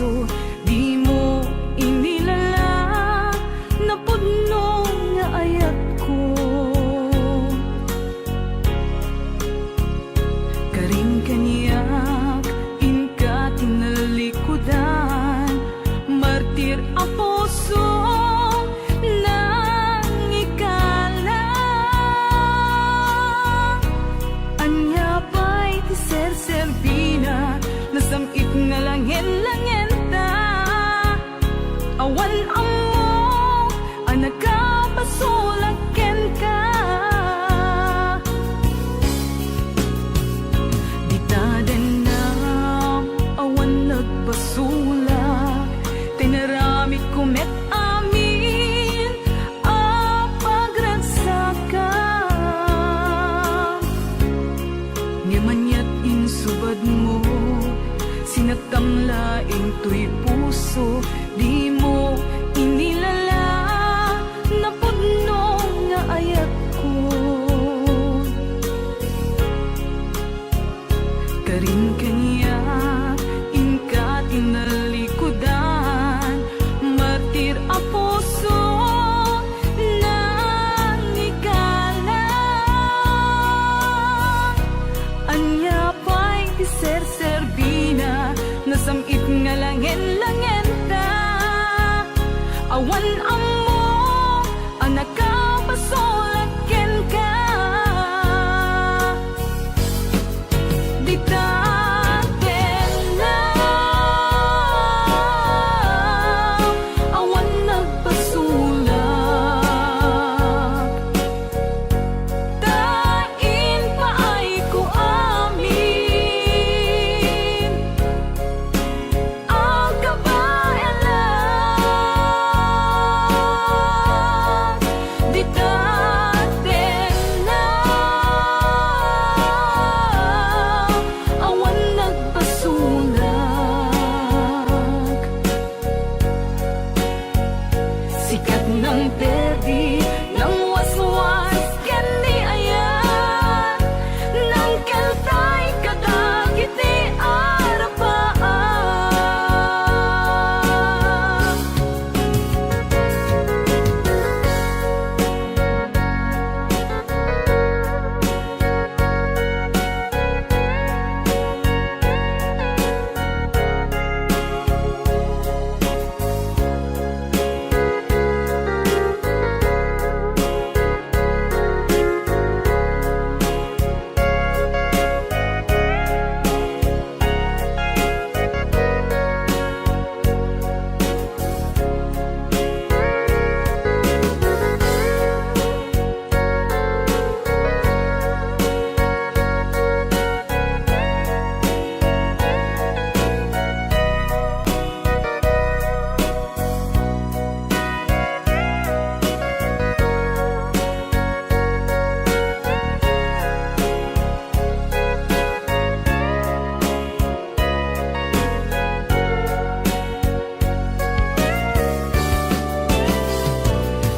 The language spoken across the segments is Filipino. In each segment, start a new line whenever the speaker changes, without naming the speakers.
puso, di mo inilala na pudno nga ayat ko. Karing kaniyak inka tinalikudan, martir ang puso nang ikala. Anya pa'y ti ser-serbina, nasamit nga langin-langin ta. Awan amo ang nagkapasulaken ka. Di ta din na awan nagpasulak, tinaramit kumet amin a pagragsakan. Ngamanyat insubad mo, sinagtamlaing to'y puso, di mo inilala na pudno nga ayat ko. Karing kaniyak inka tinalikudan, martir ang puso nang ikala. Anya pa'y ti ser-serbina, nasamit nga langin-langin ta. Awan amo ang nakapasulaken ka. Di ta din na awan nagpasulak, tain pa ay ko amin ang kabayalan. Di datin na awan nagpasulak, sikat ng perdi ng waswas ken di ayan, nang keltay kadagiti arapaan.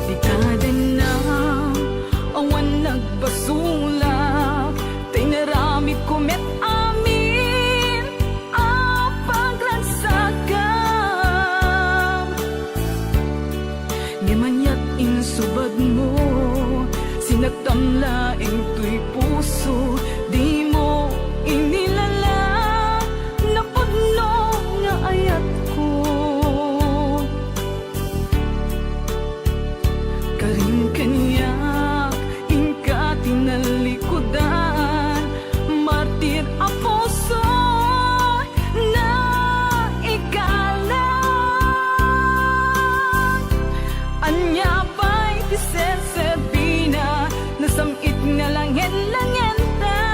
Di taden na awan nagpasulak, tinaramit kumet amin a pagragsakan. Ngamanyat insubad mo, sinagtamlaing to'y puso, di mo inilala na pudno nga ayat ko. Karing kaniyak inka tinalikudan, martir ang puso na ikala. Anya pa'y ti ser-serbina, nasamit nga langin-langin ta.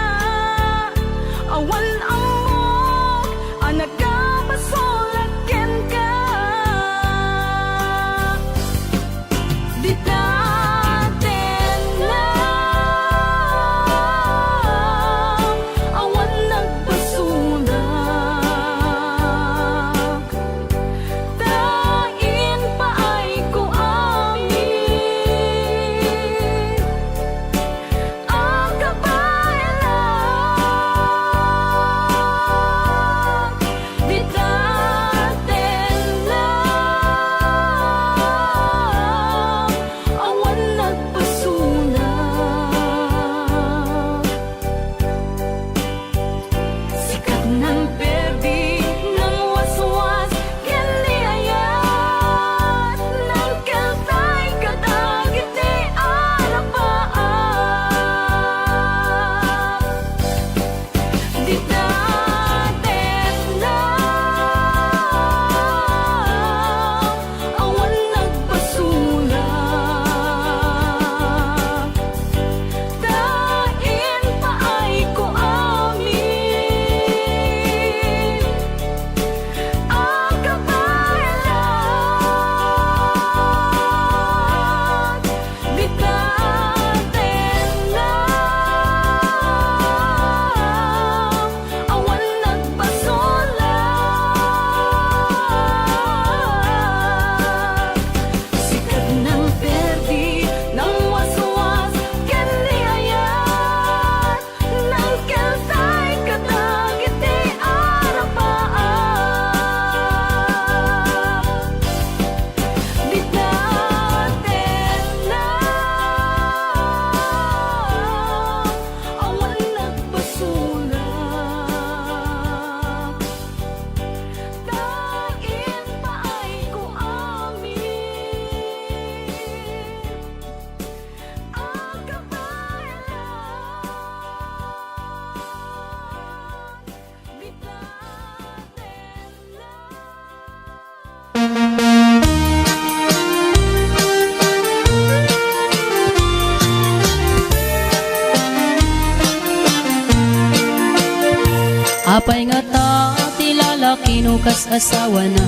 Apay nga ta, ti lalaki no kas asawa na.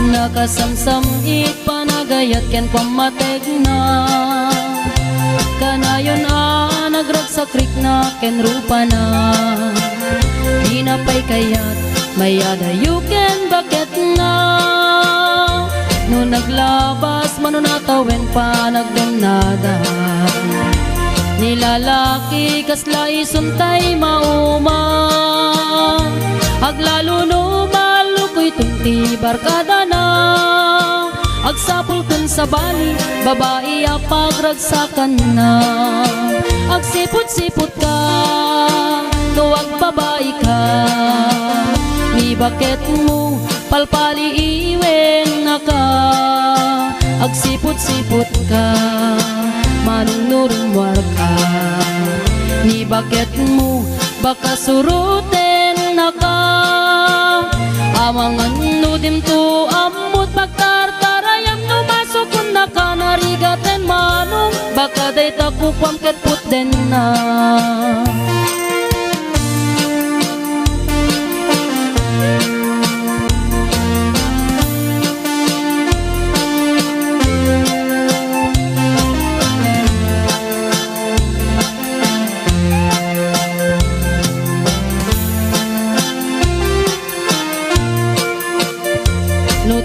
Nakasamsam it panagayat ken pamateg na. Kanayon nagragsakrik na ken rupa na. Di na pay kayat mayada you ken bakit na. No naglabas manunatawen pa nagdunada. Nilalaki kasla isuntay mauma. Aglalo no malukoy tunti barkada na. Agsapul kun sa bali babae pagragsakan na. Agsipot-sipot ka tuwag babae ka. Ni bakit mo palpali iwen na ka. Agsipot-sipot ka manunurong warka. Ni bakit mo baka suruten na ka. Amangan nudim to amut pagtartarayam no masukun na ka. Narigaten manong baka day takukwam ket puten na.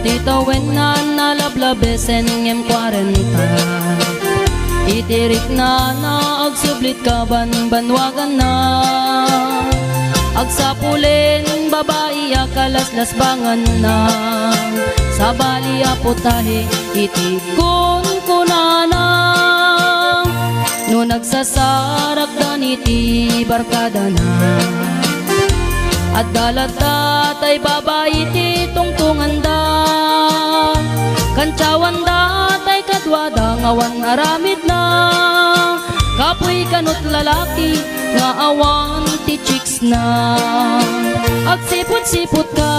Titawen na nalablabesen ngem 40. Itirik na agsublit ka banwagan na. Agsapulin babae akalaslas bangan na. Sa bali aputahe itikon kunana. No nagsasarak daniti barkada na. At dalata tay babae ti tungtungan da. Kantsawan da tay kadwada ngawan aramid na. Kapoy kanot lalaki nga awan ti chicks na. Agsipot-sipot ka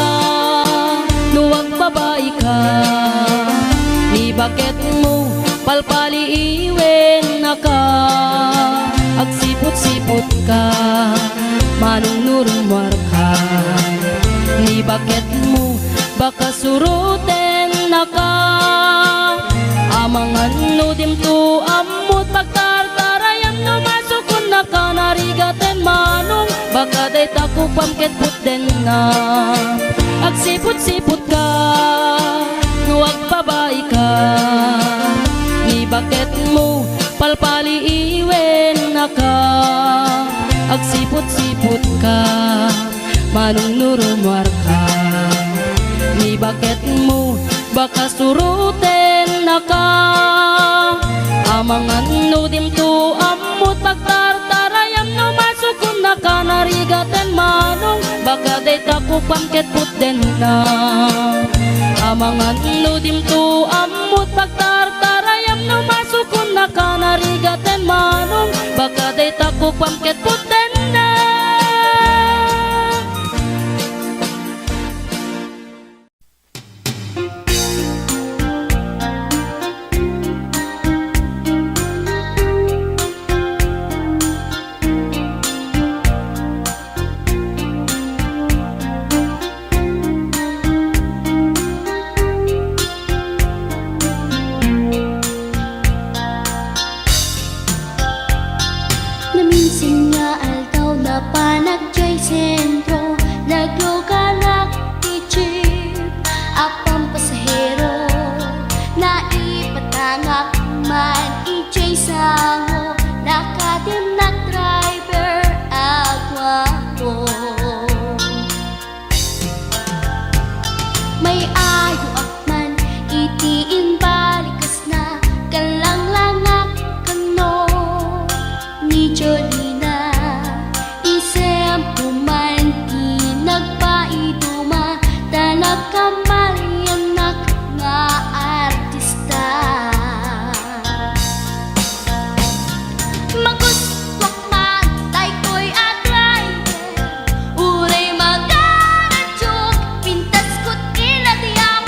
nuwag babae ka. Ni bakit mo palpali iwen na ka. Agsipot-sipot ka manunurong warka. Ni bakit mo baka suruten na ka. Amangan nudim to amut pagtartarayam no masukun na ka. Narigaten manong baka day takupam ket puten na. Agsipot-sipot ka nuwag babae ka. Ni bakit mo palpali iwen na ka. Agsipot-sipot ka manunurong warka. Ni bakit mo baka suruten na ka. Amangan nudim to amut pagtartarayam no masukun na ka. Narigaten manong baka day takupam ket puten na. Amangan nudim to amut pagtartarayam no masukun na ka. Narigaten manong baka day takupam ket puten na.
Naminsan nga altaw na panagjay sentro. Nagluganak ti jeep apang pasahero. Naipatangak man ijay sango. Nakatim na driver agwapo. May ayo akman itiin balikas na. Kalang-langak kano ni Jolina. Isem puman di nagpaiduma. Tanag kamalyanak nga artista. Maguswak magtay ko'y aglayan. Uray magaradyok pintas ko't ilatiyak.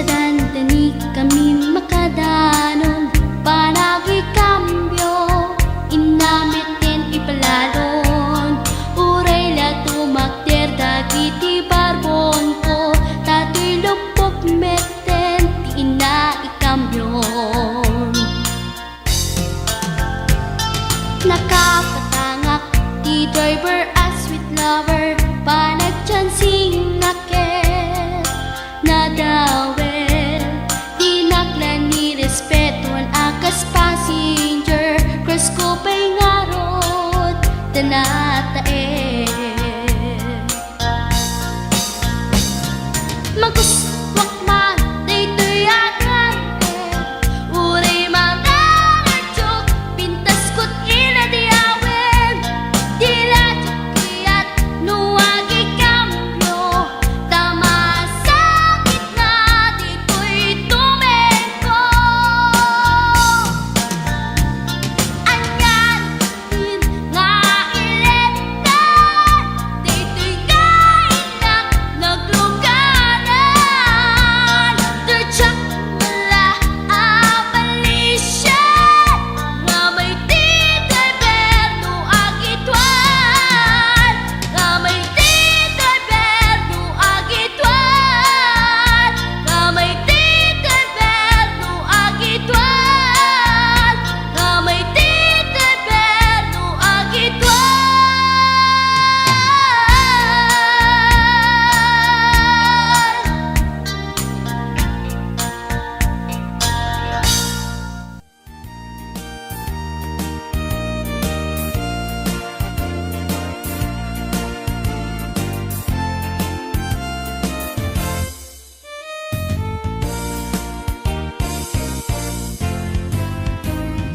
Nadandani kami makadanon Panagi kambyo Inamitin ipalalon Uray la tumakder Dagiti barbon ko Tato'y lupok meten Di ina ikambyon Nakapatangak Di driver as sweet lover Panagchansing naket Nadawel Di naklan ni respetuan akas passenger Cross ko pa'y ngarot Tanatae Maguswak man Dayto'y agante Uray mga ngadjok Pintas ko't inadiawen Dila jokiyat Nuwagi kambyo Tama sakit na Dito'y tumengko Anyan din nga iletan Dito'y kainak Nagluganan Dirtsak wala abalisyan Nga may titay berno agitwan Nga may titay berno agitwan Nga may titay berno agitwan Nga may titay berno agitwan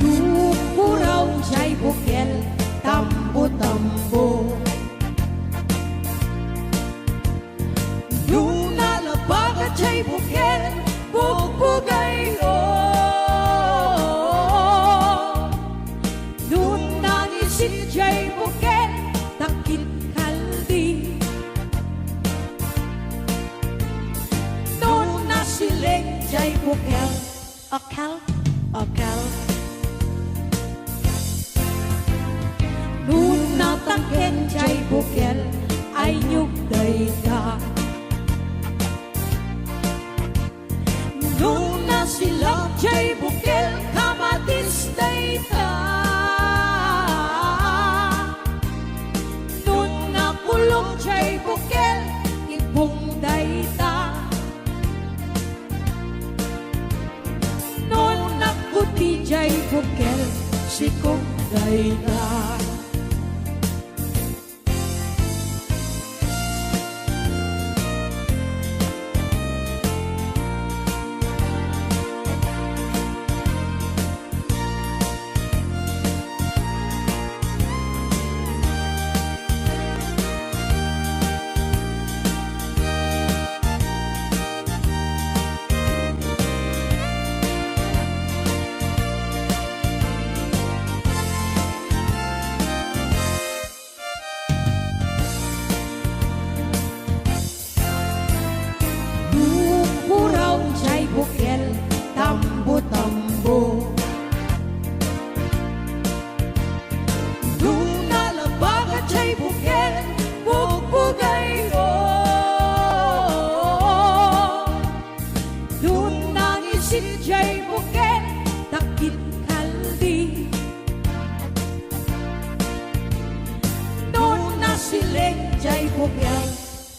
Dukuraw siya'y bukel, tambo-tambo. Lunalabagat siya'y bukel, bugbugayo. Lunangisit siya'y bukel, takit kaldi. Nunasiling siya'y bukel, akal, akal. Natangken jay bukel ay nyugday ka Nung nasilak jay bukel kamatisday ka Nung nakulong jay bukel ibungday ta Nung nakuti jay bukel sikungday ta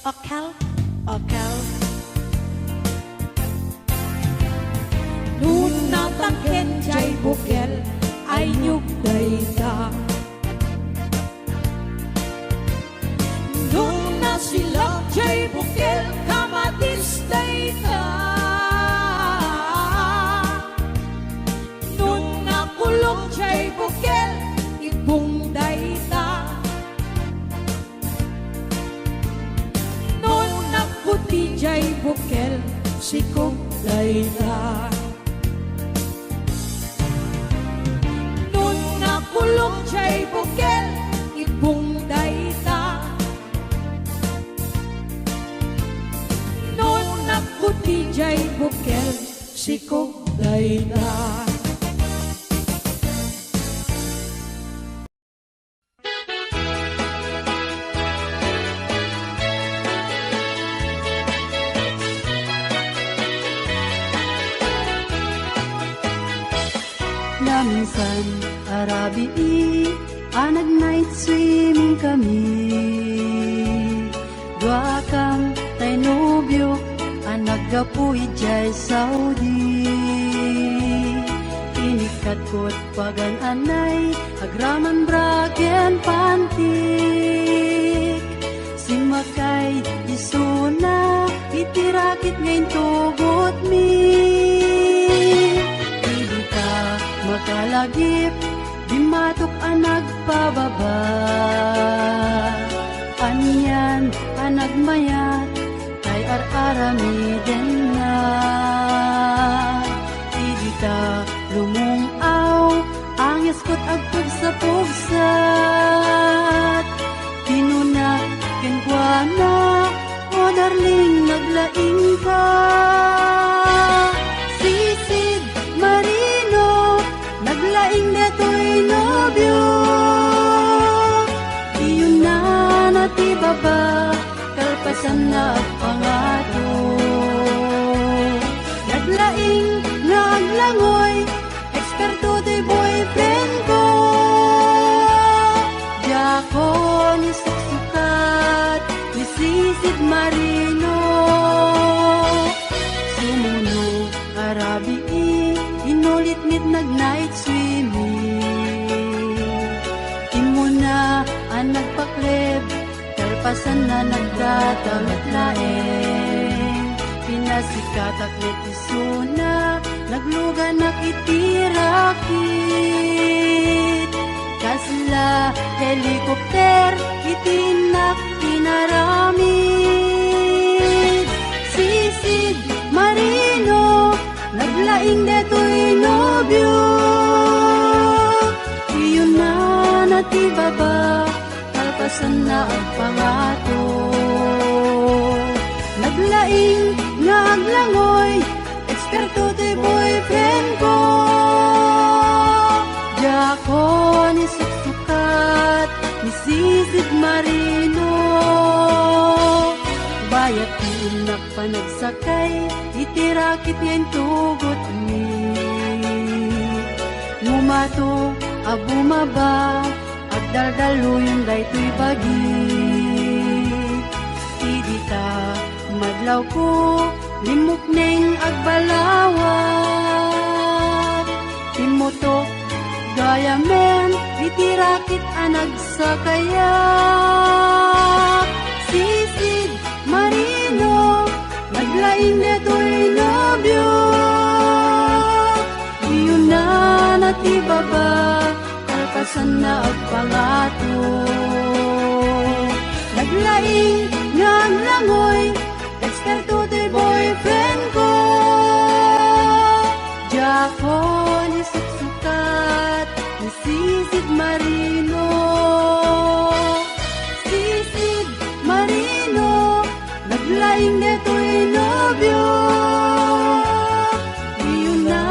Akal, akal Nung natangken jay bukel ay nyugday ka Nung nasilak jay bukel kamatisday ka Nung nakulong jay bukel ibungday ta Puti jay bukel sikong layla Nung nakulong jay bukel ibungday ta Nung nakuti DJ Bukel, sikog dayta.
Minsan arabi anag night swimming kami. Dua kang tay nobyo anag gapuy jay Saudi. Inikat ko't pagan anay agraman bragen pantik. Simakay isuna itirakit ngayon tugot mi. Makalagip, di matok ang nagpababa. Anyan, ang nagmayat, kay ar-arami din na. Idita lumungaw, ang yaskot agpag sa pugsat. Kinuna, kenkwana, o darling, naglaing ka. Sisid, Marino, naglaing deto'y nobyo. Iyon na natibaba, kalpasan na pangato. Naglaing nga aglangoy, eksperto to'y boyfriend ko. Diyako ni suksukat, ni sisid Marino. Sumuno, arabi inulit-nit nag-night swimming. Imo na ang nagpakleb, kalpasan na nagdatamit laeng. Pinasikat aklit isuna, nagluga nakitirakit. Kasla helikopter, itinak pinaramid. Sisid Marino, naglaing deto'y nobyo. Iyon na natibaba, kalpasan na ang pangato. Naglaing nga aglangoy, eksperto to'y boyfriend ko. Diyako ni suksukat, ni sisid Marino. Bayat inak pa nagsakay, itirakit ngayon tugot mi. Ngumato, abumaba, agdaldalo yung dayto'y bagi. Idita, madlaw ko, limok neng agbalawat. Timotok, gaya men, itirakit anag sa kayak. Sisid Marino, naglaing deto'y nobyo. Iyon na natibaba, kalpasan na agpangato. Naglaing nga aglangoy, eksperto to'y boyfriend ko. Diyako ni suksukat, ni sisid Marino. Sisid Marino, naglaing deto'y nobyo. Iyon na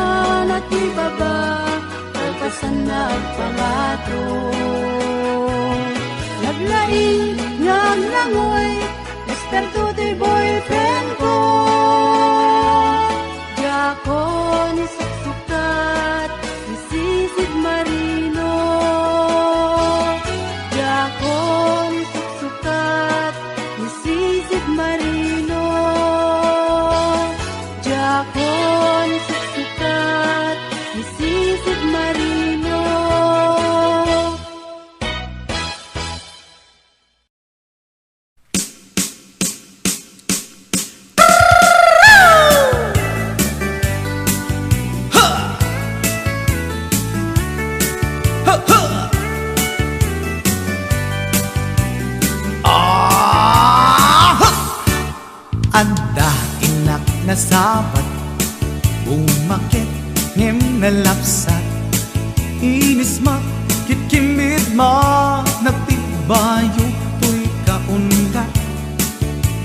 natibaba, kalpasan na agpangato. Naglaing nga aglangoy, eksperto to'y boyfriend ko. Diyako ni suksukat, ni sisid Marino. Diyako ni suksukat, ni sisid Marino. Diyako ni suksukat, ni sisid Marino.
Anda inak na sabat, umakit ngem na lapsat. Inis ma, kitkimid ma, nagtibayo to'y kaundat.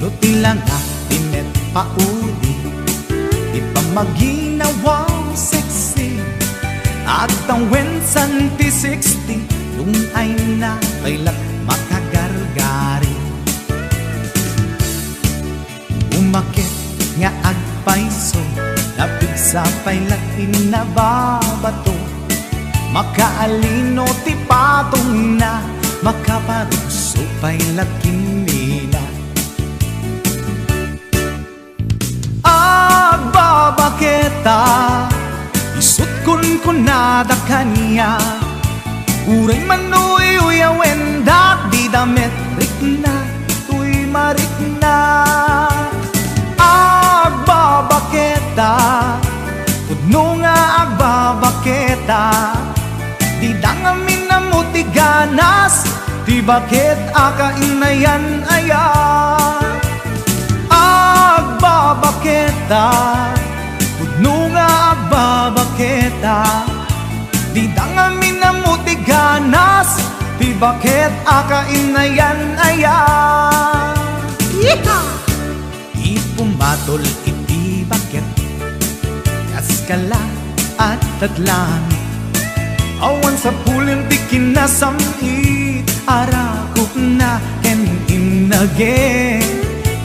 Luti lang na, tinet pauli, maginawang sexy at ang wensan ti 60 yung ay na kailat makagargari umakit nga agpaiso napig sa pailat inababato makaalino ti patong na makaparuso pailat kinila agbabaketa isut kun kunada kanya uray manuy uyawen dak di damit rikna tuy marikna agbabaketa pudno nga agbabaketa di dangamin na mutiganas di bakit akainayan aya agbabaketa pudno nga agbabaketa di dangamin na mutiganas di bakit akainayan aya ipumatol iti bakit kaskala at tatlangit awan sa pulin di kinasamit arakop na ken inage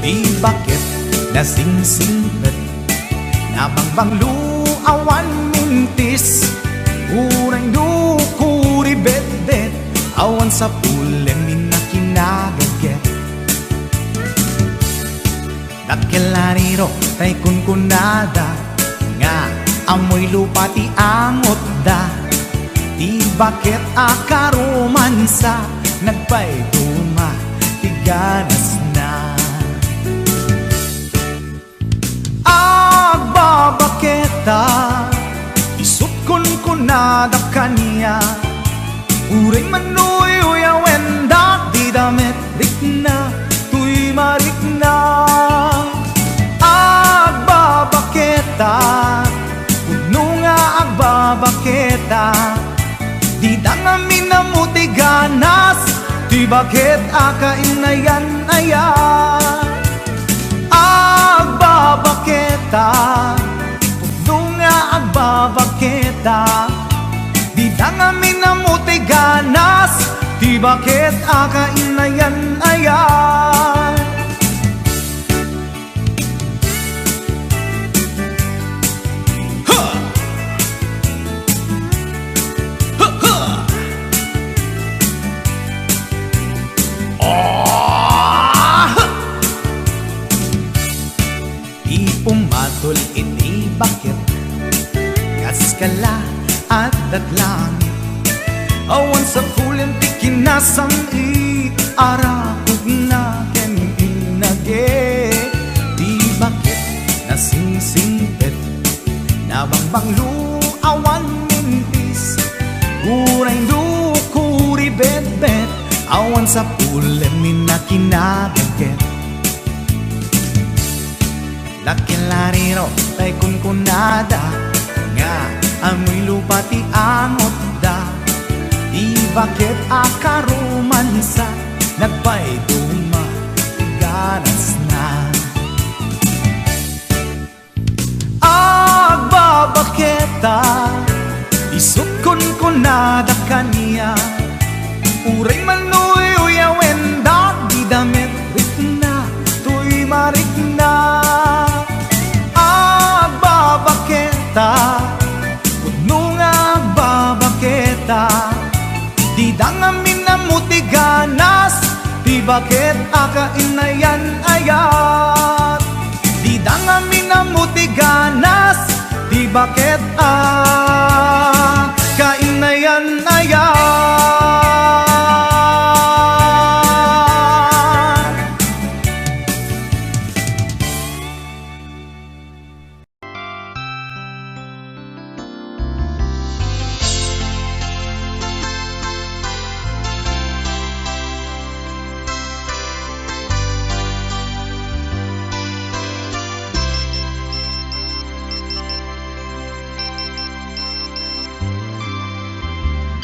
di bakit nasingsingpet nabangbanglu awan mintis urang dukuri bet-bet awan sa pulin minakinagaget dakelariro tay kunkunada nga amoy lupa ti angot da di bakit akaromansa nagpayduma ti ganas na agbabaketa isut kun kunada kanya uray manuy uyawen dak di damit rikna tuy marikna agbabaketa pudno nga agbabaketa di dangamin na mutiganas di bakit akainayan aya agbabaketa pudno nga agbabaketa di dangamin na mutiganas di bakit akainayan aya pumatol iti bakit kaskala at datlangit awan sa pulin ti kinasamit arakog na ken inage di bakit nasingsingpet nabangbanglu awan mintis uray dukuri bet-bet awan sa pulin minakinagaget lakilariro tay kunkunada nga amoy lupa ti angot da di bakit akaromansa nagpayduma ganas na agbabaketa isut kun kunada kanya uray manuy uyawen dak di damit rikna tuy marikna agbabaketa pudno nga agbabaketa di dangamin na mutiganas di bakit akainayan ayat di dangamin na mutiganas di bakit akainayan ayat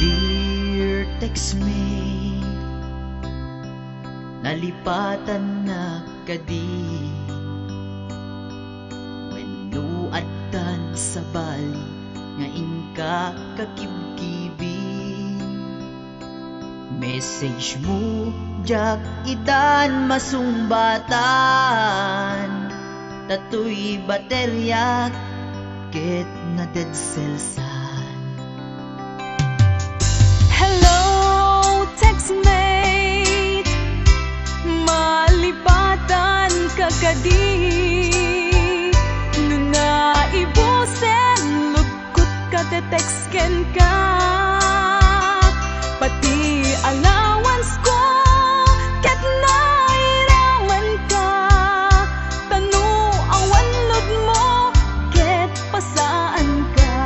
Dear text-mate, nalipatan na kadi wenno adda magsabali nga ingka kakibkibi. Message mo jak itan masumbatan, tatoy baterya ket na dead cellsan.
Hello, textmate, malipatan ka kadi. Nuna ibusen, lugkot ka te-textken ka. Pati allowance ko, ket nairaman ka. Tanu awan lod mo, ket pasaan ka.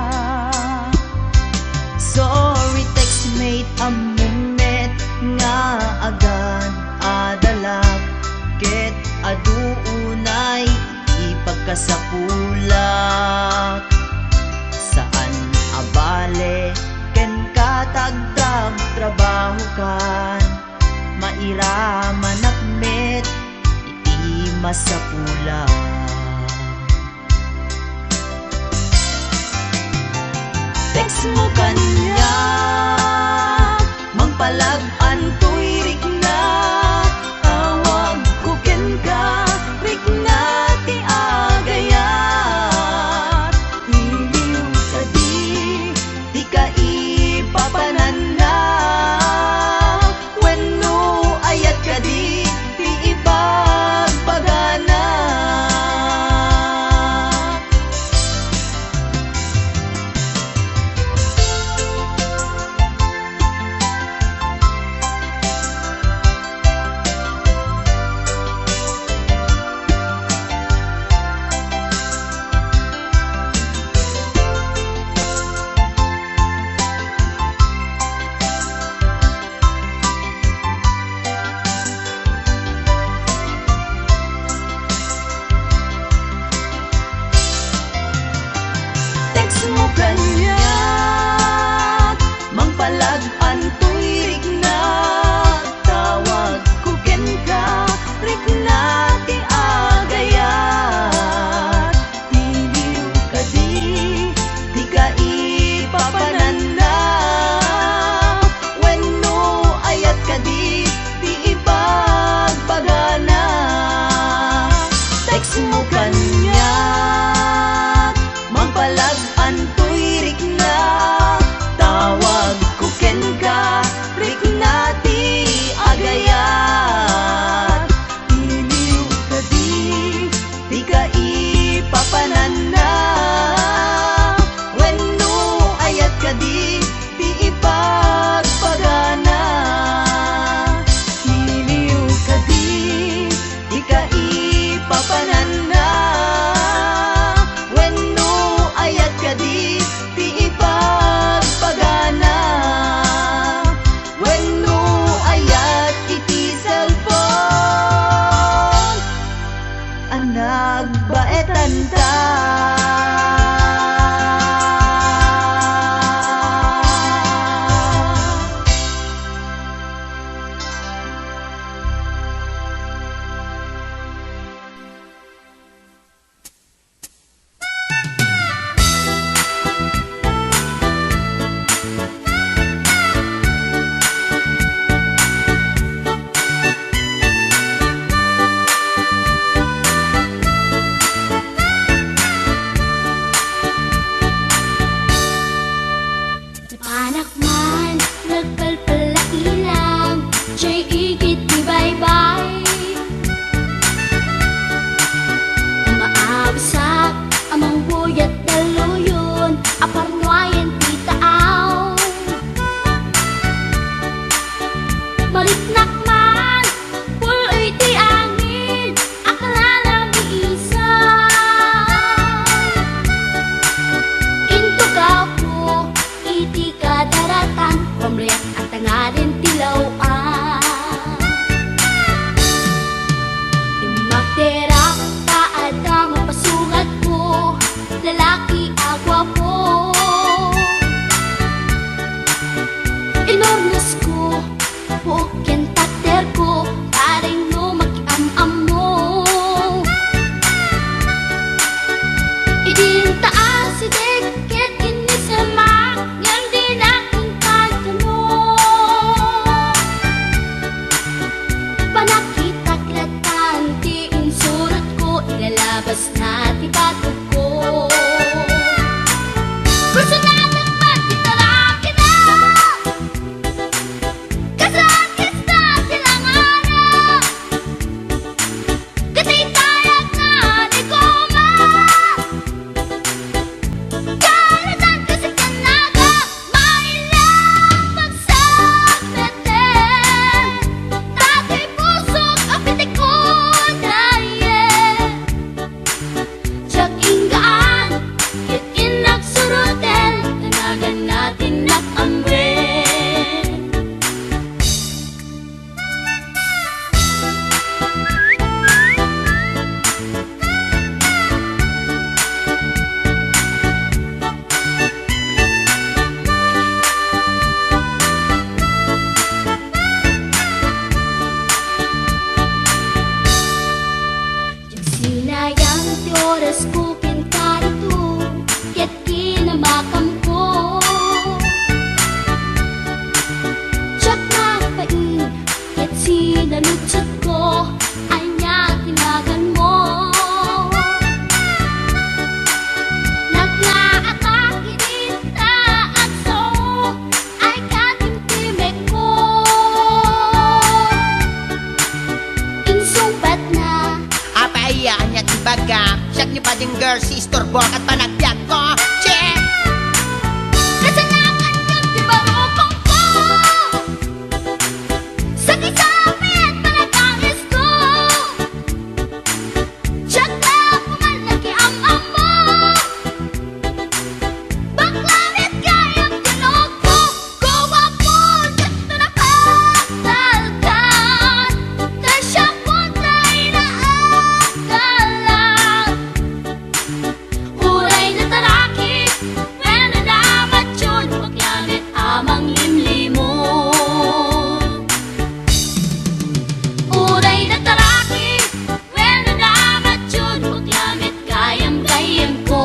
Sorry textmate, amumet nga agad adalag, ket aduunay ipagkasapulak. Saan abale ken katagdag trabaho kan, mairaman akmet iti masapulak. Text mo kanya, magpalag-an to'y rik na. Tawag ko ken ka, rik na ti agayat. Iliw ka di ka ipapanan na. Wenno ayat ka ti ipagpagana. Text mo kanya, magpalag-an to'y rik na. Tawag ko ken ka, rik na ti agayat. Iliw ka di ka ipapanan na. Wenno ayat ka di ipagpagana. Text mo kanya, magpalag-an to'y
girl, sister, at panagbiag ko. Check!
Kasalanan yung di barukong ko. Sakit-sakit panagangis ko. Tsaka pumalaki ang amo. Baklavit kayang tinog ko. Gawa po dito nakatalkan. Tasya po tayo naakalan. Uray na taraki, when nadamat yun, paglamit amang limlimo. Uray na taraki, when nadamat yun, paglamit kayang-kayang ko.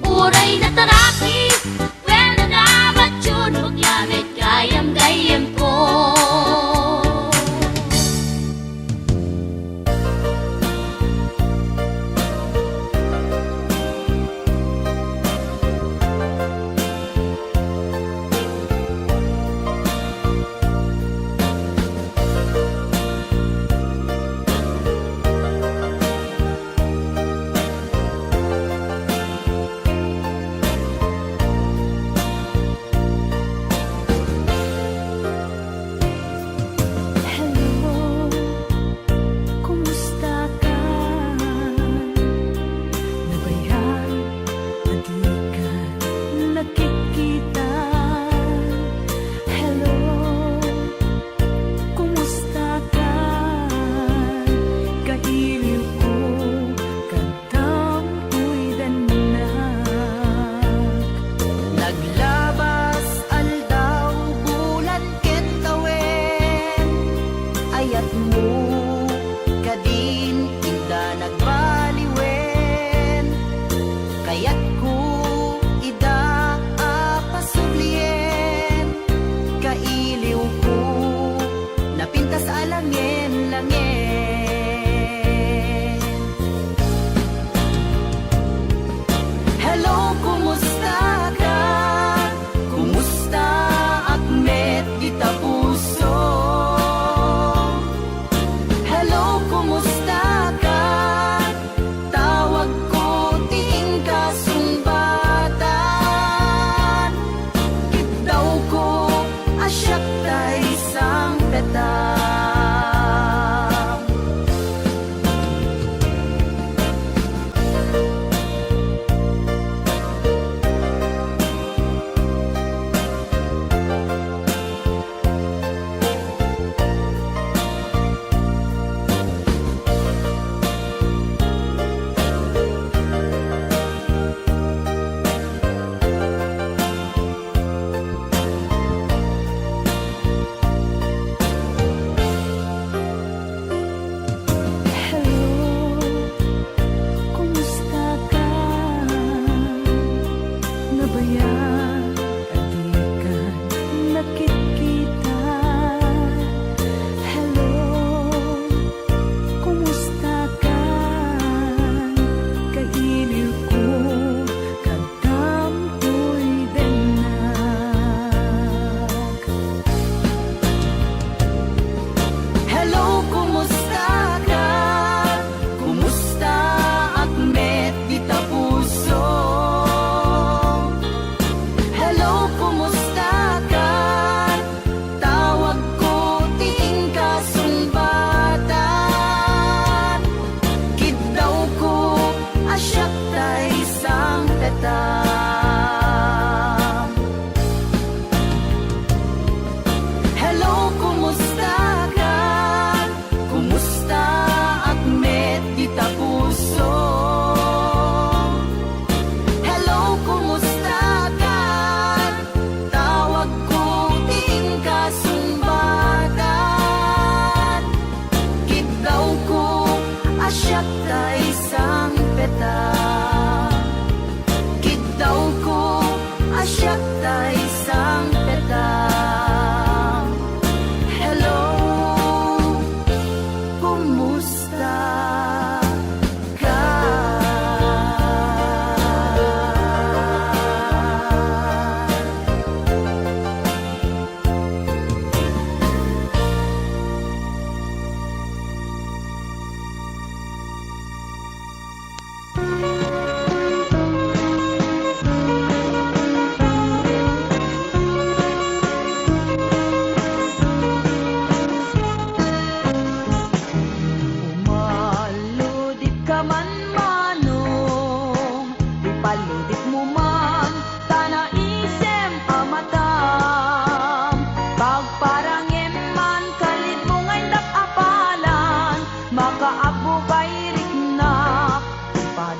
Uray na taraki, when nadamat yun, paglamit kayang-kayang ko.
Hello, kumusta ka? Nabayan at di ka nakikita. Hello, kumusta ka? Kailiw ko, kantang ko'y danak.
Naglabas aldaw bulan ken tawen, ayat mo kadin ida nagbaliwen, kayat ko ida apasublien, kailiw ko napintas alangin-langin. Hello, kumusta ka? Kumusta akmet kita puso? Hello, kumusta ka? Tawag ko ting kasumbatan. Kitaw ko asyak tay sang petang.
Hello, kumusta ka? Nabayan at di ka nakikita. Hello, kumusta ka? Kailiw ko, kantang ko'y danak.
Hello, kumusta ka? Kumusta akmet kita puso? Hello, kumusta ka? Tawag ko ting kasumbatan. Kitaw ko asyak tay sang petang. Hello, kumusta ka? Kumusta akmet kita puso? Hello, kumusta ka? Tawag ko ting kasumbatan. Kitaw ko asyak tay sang petang.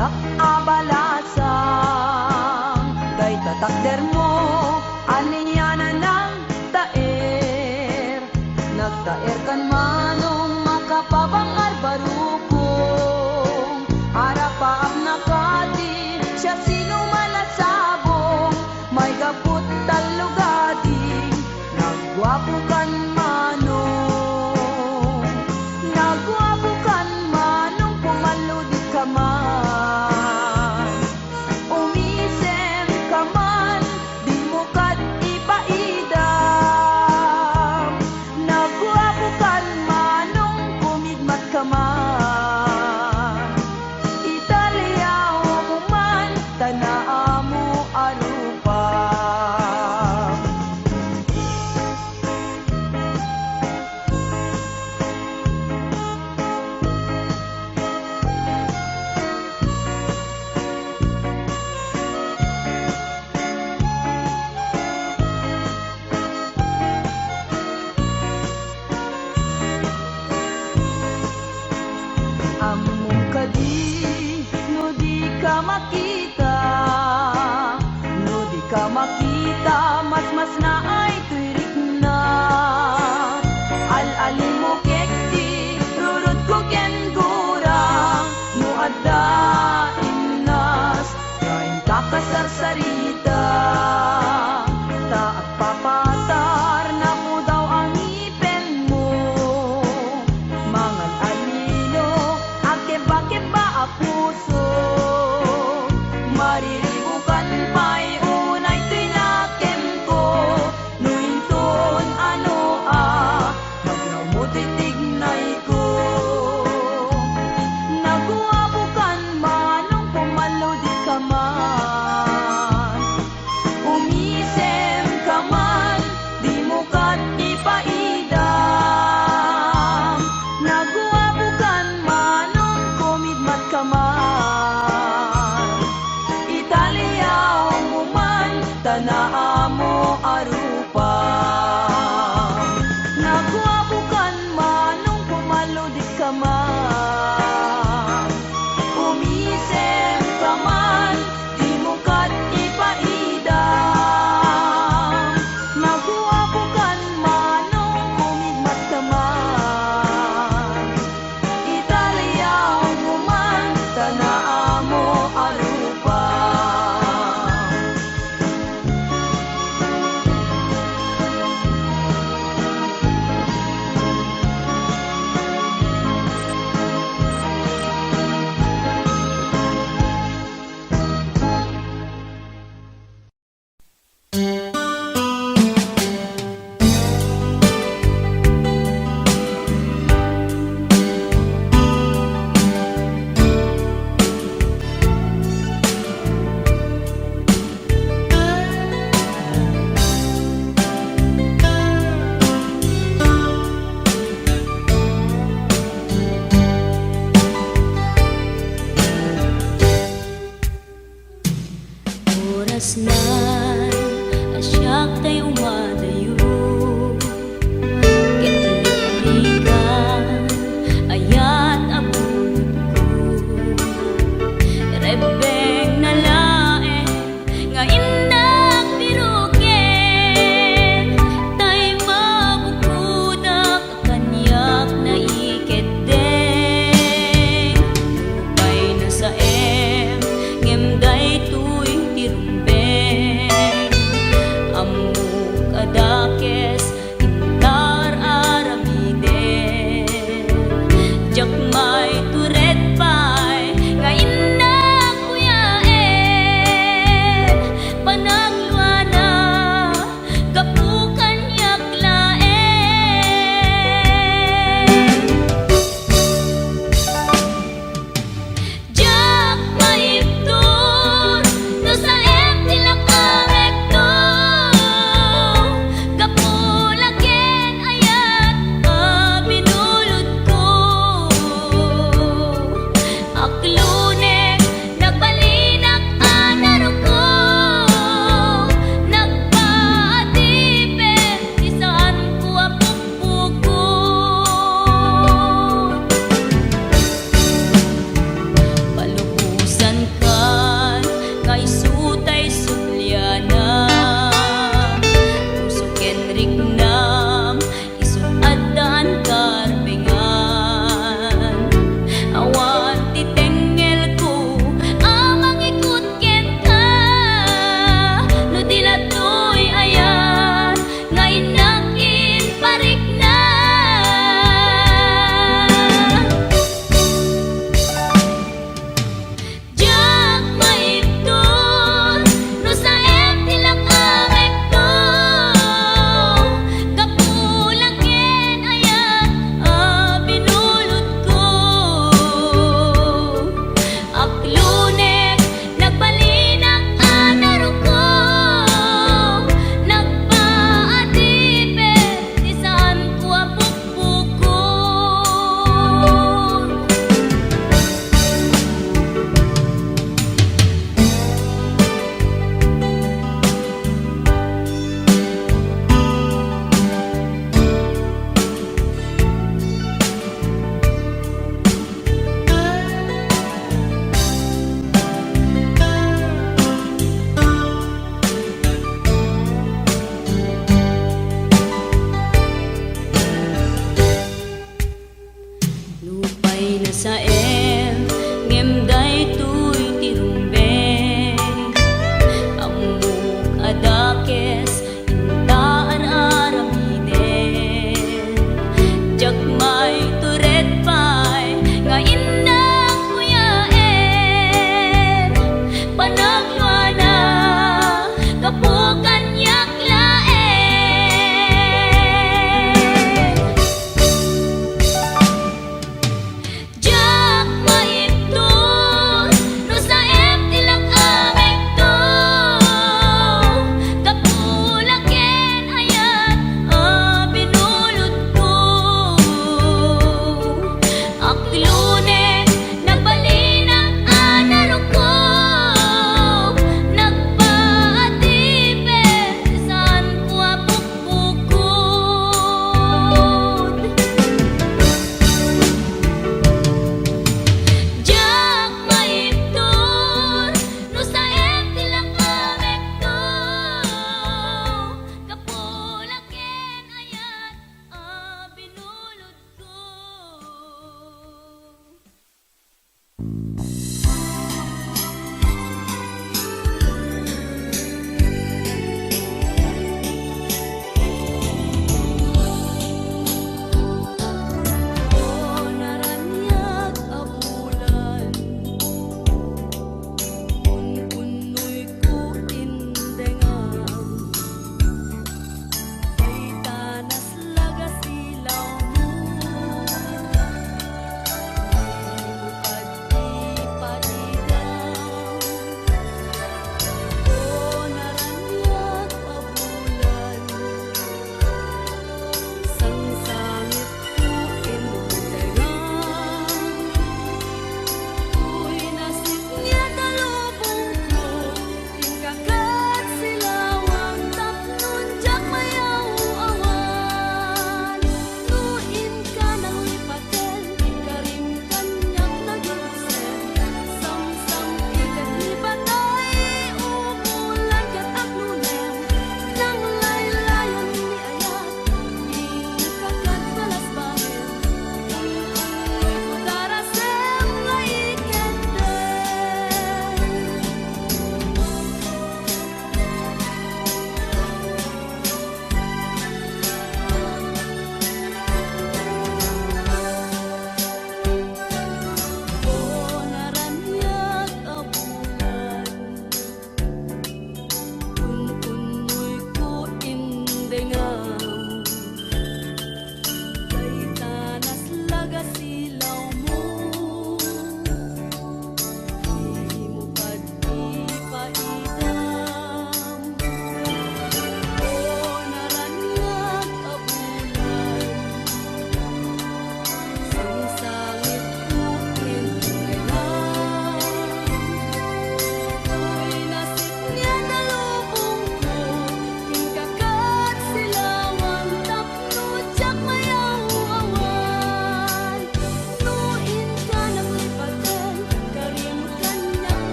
dak abalasang kay tatakder mo aniyana ng taer nagtaer kan manong makapabangar barukong arapaap nakati siya sino malasabong may gaput talugadi nagwapo kan manong nagwapo kan manong pumaludit ka man umisem ka man di mo kat ipaidam nagwapo kan manong kumidmat ka man Italia mo man tanaa mo arupa Among kadi no di ka makita no di ka makita mas na ay tuirik na al-ali mo kekti rurut ko ken gurang no adda innas kain takasarsarita taat papatar na mo daw ang ipen mo mangan alino akeba-keba a puso mariribukan pa'y unay tinakem ko nuinton ano maglaw mo titignay ko naguwabukan manong pumalo di ka man umisem ka man di mo kat ipaidam naguwabukan manong kumidmat ka man Italia mo man tanaa mo arupa naguwabukan manong pumalo di ka man umisem ka man di mo kat ipaidam naguwabukan manong kumidmat ka man Italia mo man tanaa mo arupa
Oras na asyak tayo umadayo Kitalikan ayat abun ko Rebeng na lae nga indak biruken Tay mabukudak kanyak na iketeng Lupay na sa ngemday tuwing tirumbeng Amuk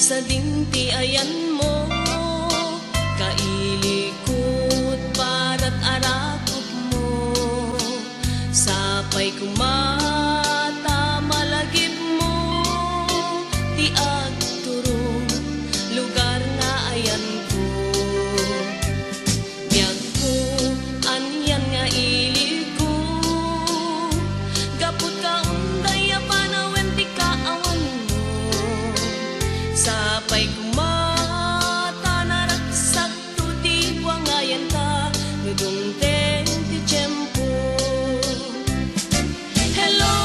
sa dinti ayan mo, kailikot para't arakop mo, sapay kumata malagip mo, ti agturong lugar nga ayan ko. Biyag ko, anyan nga ili ko, gapot ka unday apanawen ti kaawan mo, sapay kumata naraksak to di wangayan ta, nudong ten ti tiyempo. Hello,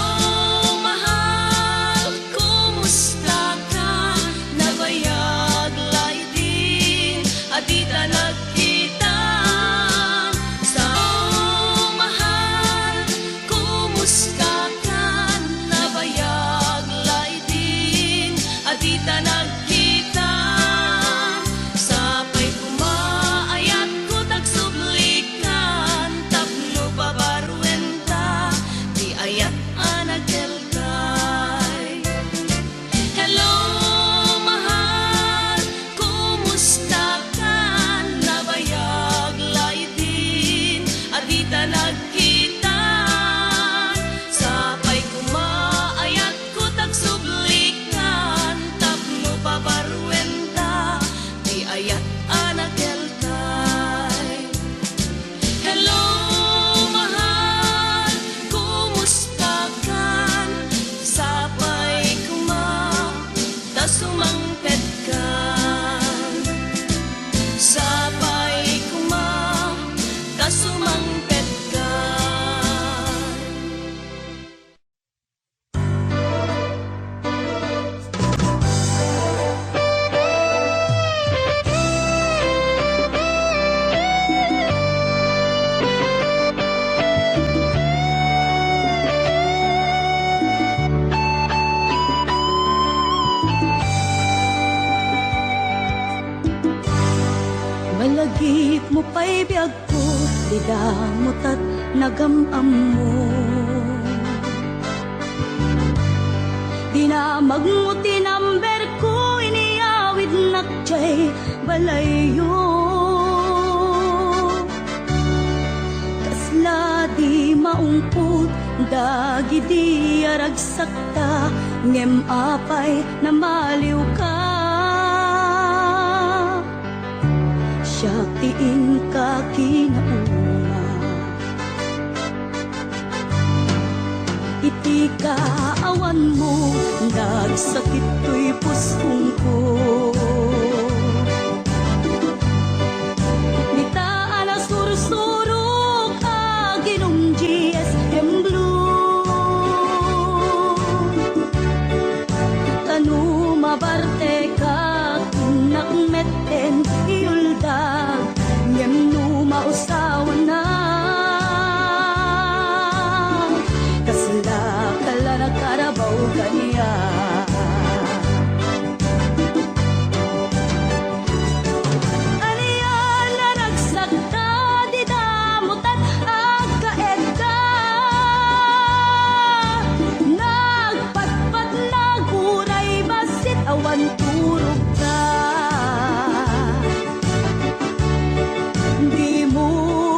mahal, kumusta ka? Nabayag laydin, at di ta nagkita. Sa mahal, kumusta ka? Nabayag laydin, at di ta nagkita. Sapay kumaayat ko tagsublikan, tapno babaruenta, di ayat anagelkay. Hello, mahal, kumusta ka? Nabayag laydin, at di ta nagkita. Sapay kumaayat ko tagsublikan, tapno babaruenta, di ayat anagelkay. Hello, mahal, kumusta ka? Sapay kumata sumangpet ka. Sapay kumata sumangpet ka.
Malagip mo pa'y biyag ko, di damot at nagamam mo. Dinamag mo tinamber ko, iniyawid nakjay balayo. Kasla di maungkot, dagi di aragsakta, ngem apay na maliw ka. Siyatiin ka kinauma, iti kaawan mo, nagsakit to'y pusong ko. Bitaan na sursurok, aginong GSM Blue. Tanu mabarte ka, kinakmeten iulda, ngem numausawan na. Kasla kala na karabaw kaniya. Aniyan na nagsakta, di damot at agkaedda. Nagpatpat na guray, basit awan turog ka. Di mo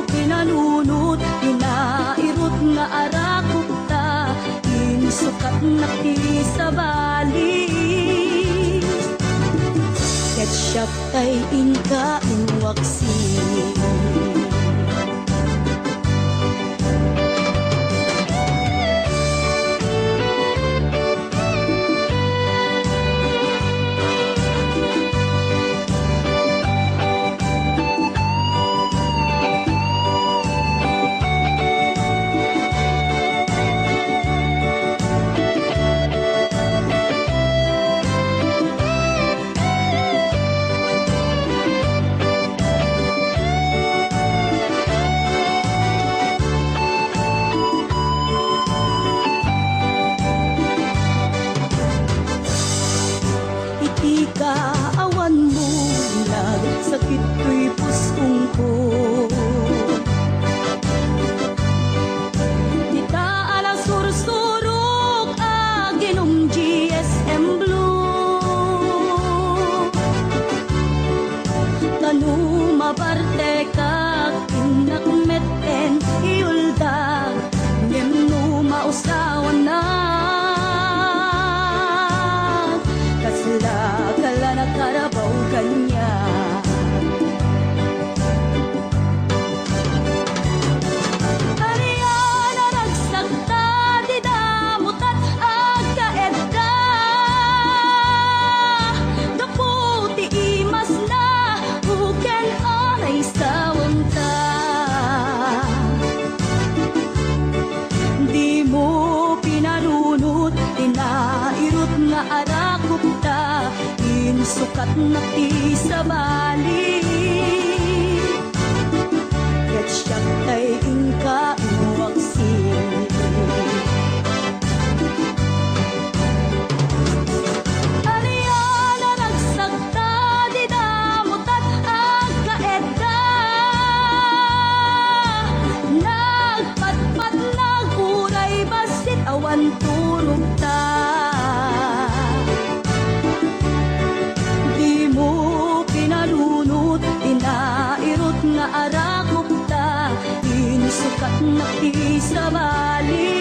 pinanunot, pinairot nga arakot ta, insukat na ti sa bali. Ketchup tay inka inwaksi. nga arakop ta, insukat na ti sa bali. Ket siyak tay ingka inuwaksin. Aliyan na nagsagta, di damutat ang kaedda. Nagpatpat naguray basit awan turog ta. Di mo pinalunot, tinairot nga arakop ta, insukat na ti sa bali.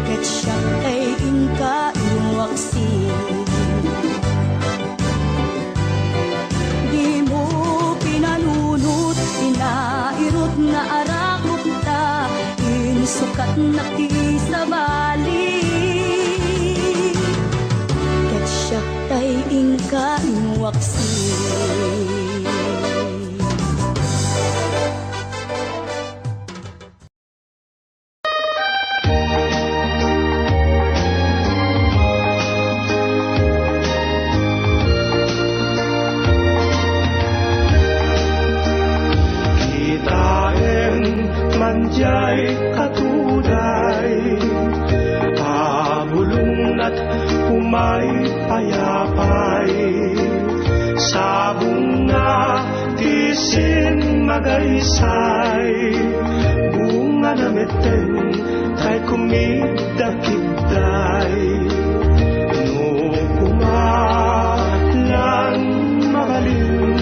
Ket siyak ay ingka inuwaksin. Di mo pinalunot, tinairot nga arakop ta, insukat na ti sa bali. Ket siyak ay ingka inuwaksin.
Kitain manjay katuday, abulong at umay payapay. Sa bunga tisin magaysay, bunga na meten tay kumidakitday. No kumalan mabalin,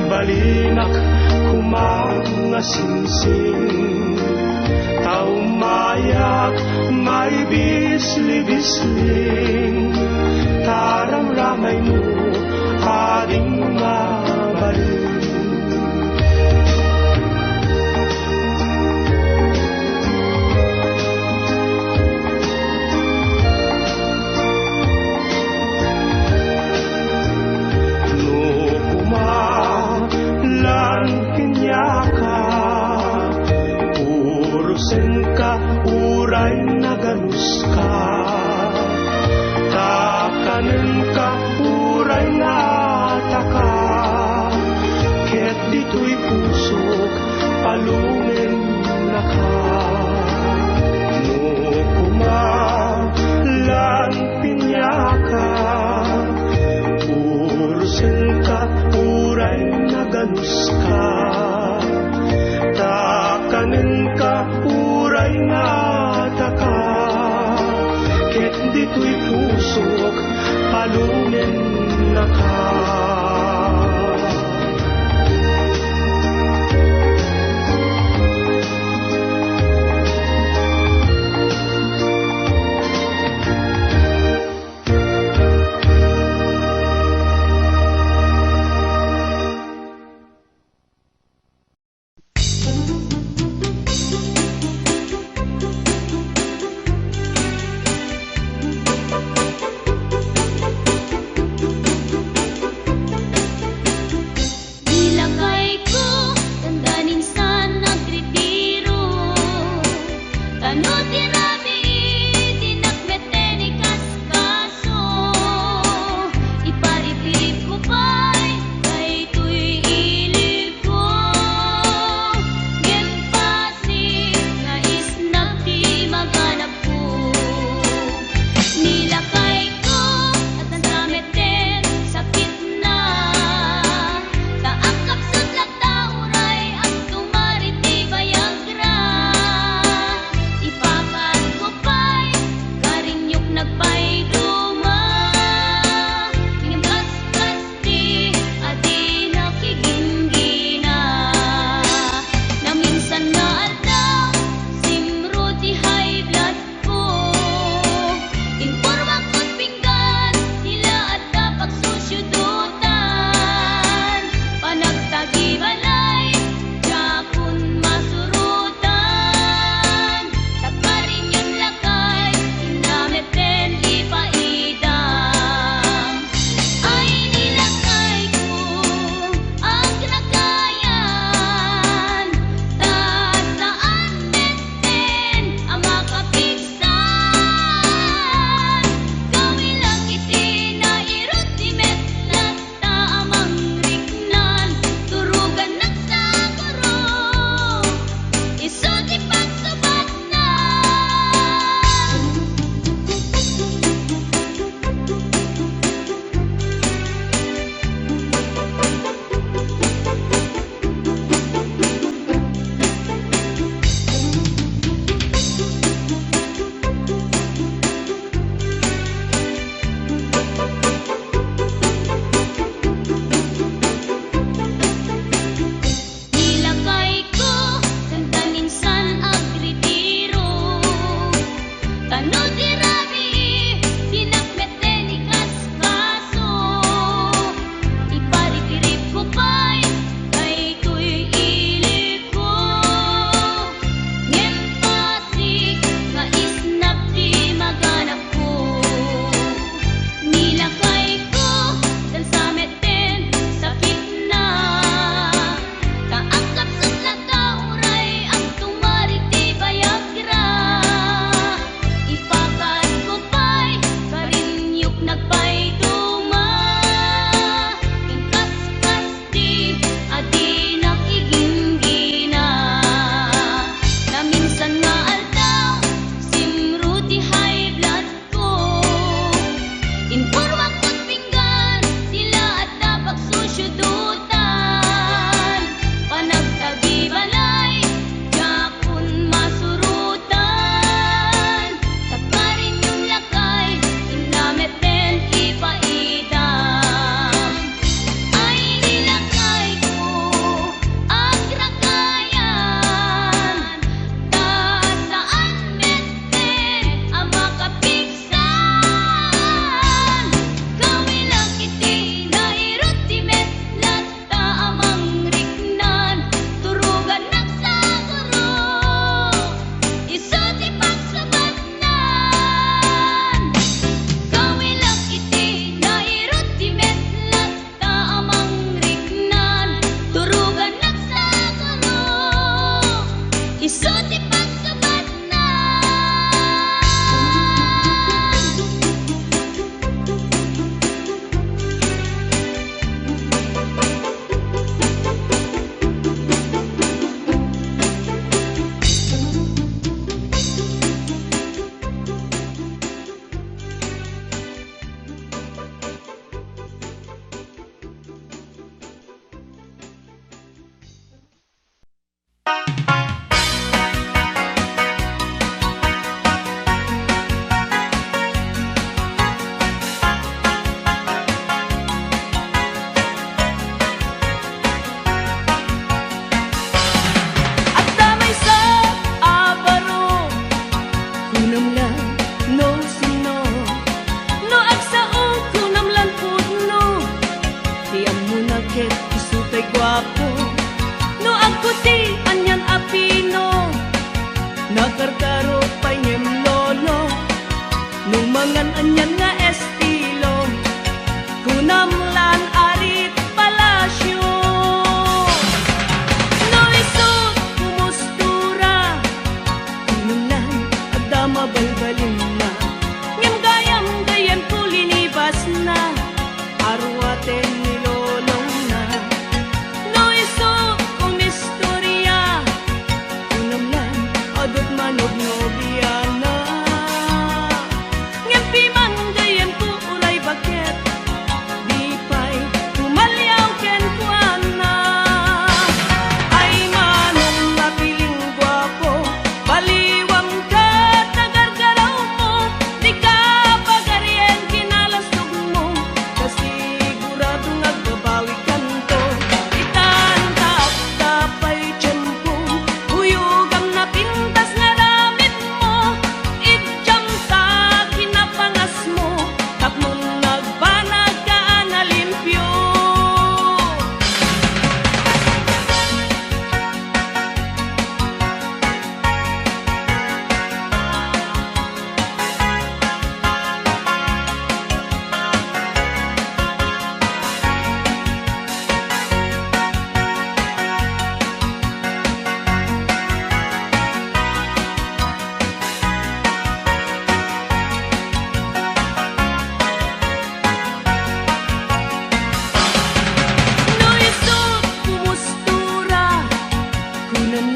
balinak kumangasinsing, taumayak may bisli-bisling, taramramay mo ading mabalin. Uray na ganus ka, takanin ka, uray na taka. Ket dito'y pusok, palungin na ka. No kumalan pinyaka, urusin ka, uray na ganus ka. Takanin ka, uray na taka. Ket dito'y pusok, palunin na ka.
Get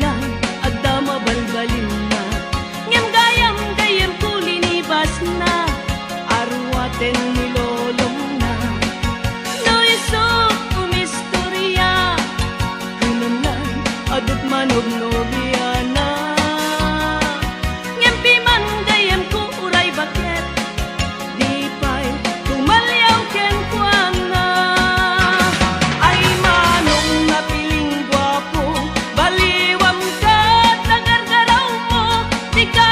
na agda mabalbalin na ngem gayam kulinibas na arwaten nilolong na no iso umistorya kunanan adut manog nobiana ngem piman gayam ku uray baket di pay tumalyaw ken kuana ay manong napiling gwapo baliwam ka tagargaraw mo di ka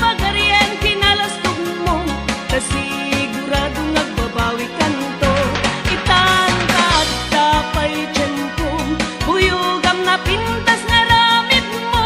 pagarien kinalastog mo kasigurado nagbabawi kanto itangkat tapay tiyempo buyugam na pintas nga ramit mo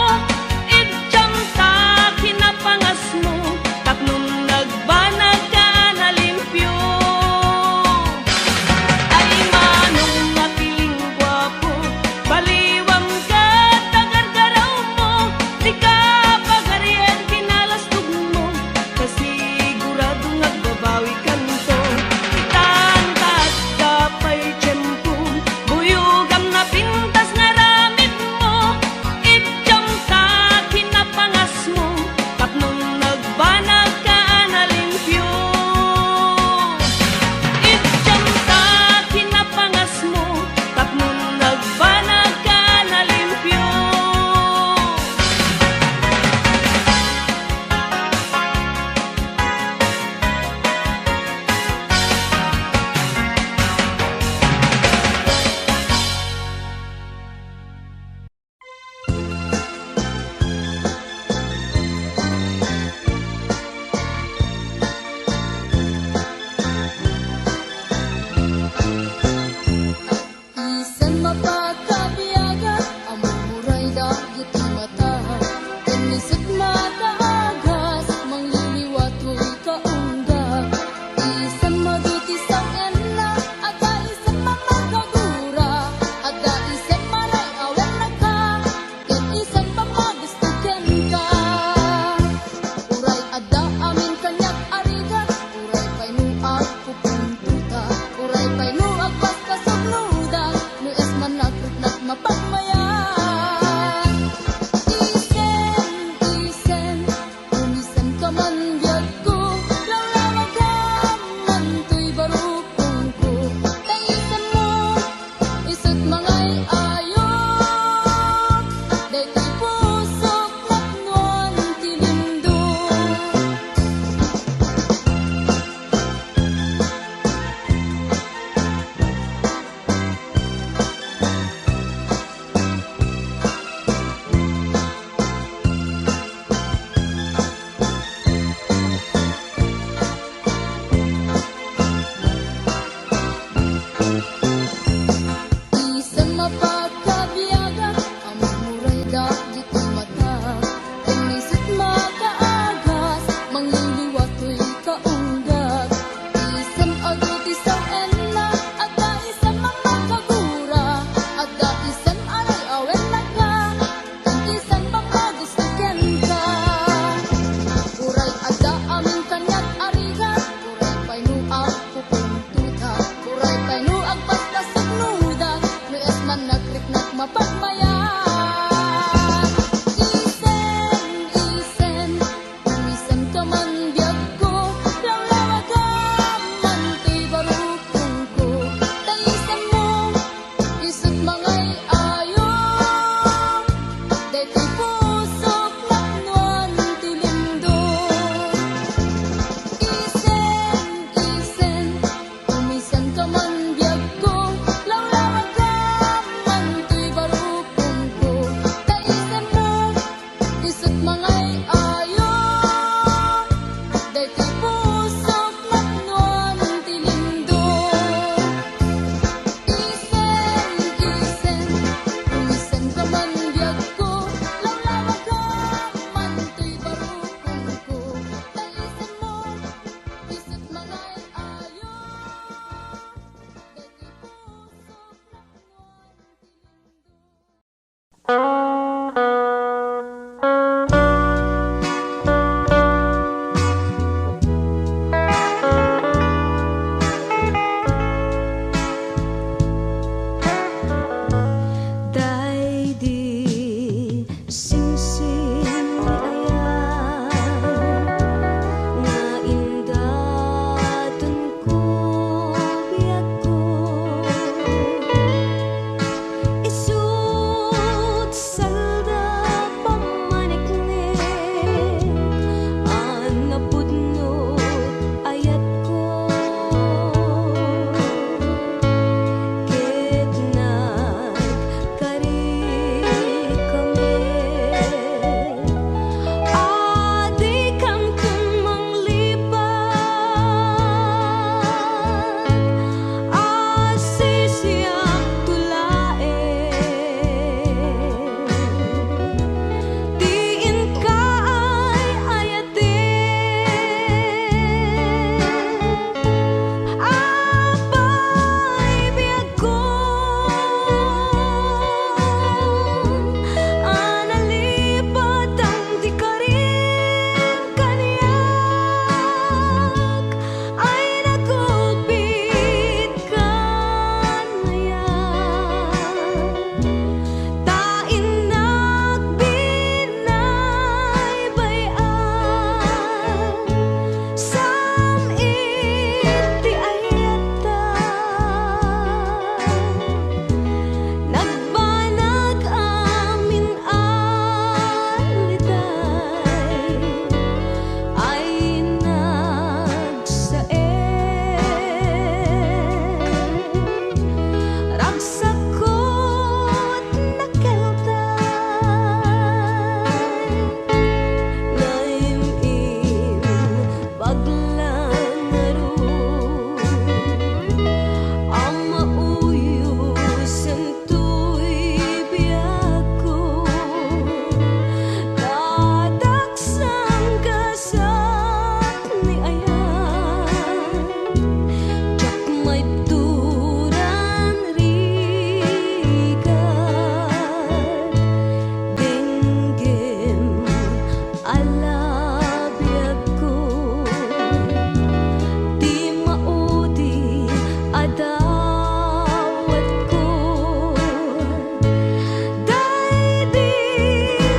Saudi